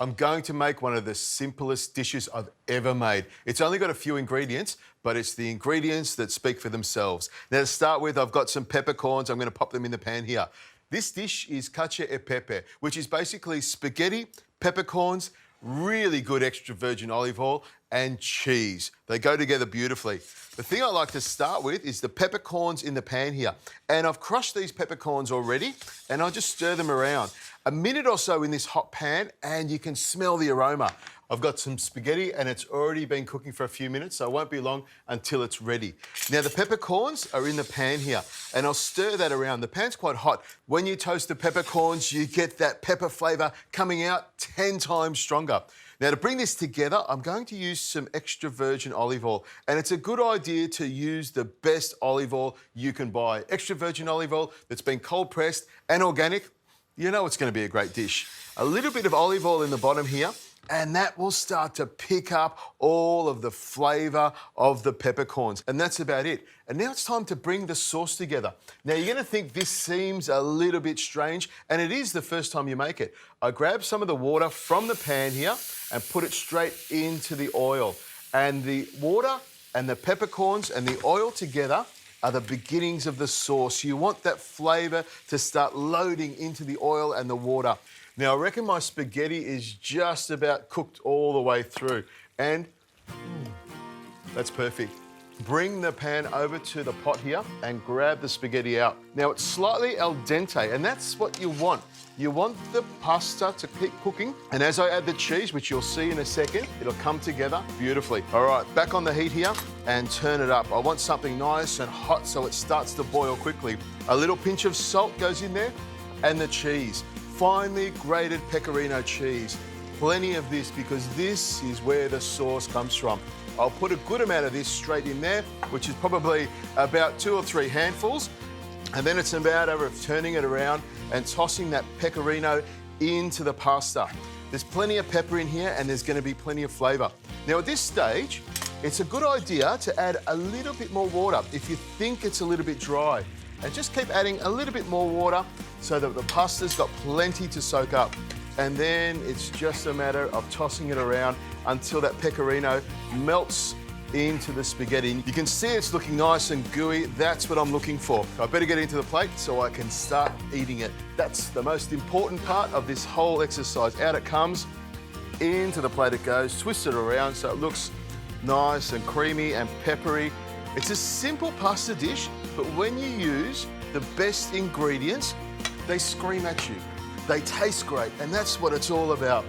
I'm going to make one of the simplest dishes I've ever made. It's only got a few ingredients, but it's the ingredients that speak for themselves. Now, to start with, I've got some peppercorns. I'm going to pop them in the pan here. This dish is Cacio e Pepe, which is basically spaghetti, peppercorns, really good extra virgin olive oil, and cheese. They go together beautifully. The thing I like to start with is the peppercorns in the pan here. And I've crushed these peppercorns already, and I'll just stir them around. A minute or so in this hot pan, and you can smell the aroma. I've got some spaghetti, and it's already been cooking for a few minutes, so it won't be long until it's ready. Now, the peppercorns are in the pan here, and I'll stir that around. The pan's quite hot. When you toast the peppercorns, you get that pepper flavour coming out 10 times stronger. Now, to bring this together, I'm going to use some extra virgin olive oil, and it's a good idea to use the best olive oil you can buy. Extra virgin olive oil that's been cold pressed and organic. You know it's going to be a great dish. A little bit of olive oil in the bottom here, and that will start to pick up all of the flavour of the peppercorns. And that's about it. And now it's time to bring the sauce together. Now, you're going to think this seems a little bit strange, and it is the first time you make it. I grab some of the water from the pan here and put it straight into the oil. And the water and the peppercorns and the oil together are the beginnings of the sauce. You want that flavour to start loading into the oil and the water. Now, I reckon my spaghetti is just about cooked all the way through, and that's perfect. Bring the pan over to the pot here and grab the spaghetti out. Now, it's slightly al dente, and that's what you want. You want the pasta to keep cooking, and as I add the cheese, which you'll see in a second, it'll come together beautifully. All right, back on the heat here and turn it up. I want something nice and hot so it starts to boil quickly. A little pinch of salt goes in there, and the cheese. Finely grated pecorino cheese. Plenty of this because this is where the sauce comes from. I'll put a good amount of this straight in there, which is probably about 2 or 3 handfuls. And then it's a matter of turning it around and tossing that pecorino into the pasta. There's plenty of pepper in here and there's going to be plenty of flavour. Now, at this stage, it's a good idea to add a little bit more water if you think it's a little bit dry. And just keep adding a little bit more water so that the pasta's got plenty to soak up. And then it's just a matter of tossing it around until that pecorino melts into the spaghetti. You can see it's looking nice and gooey. That's what I'm looking for. I better get into the plate so I can start eating it. That's the most important part of this whole exercise. Out it comes, into the plate it goes, twist it around so it looks nice and creamy and peppery. It's a simple pasta dish, but when you use the best ingredients, they scream at you. They taste great, and that's what it's all about.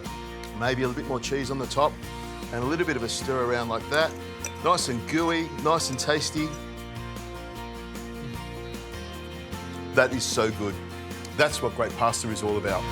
Maybe a little bit more cheese on the top and a little bit of a stir around like that. Nice and gooey, nice and tasty. That is so good. That's what great pasta is all about.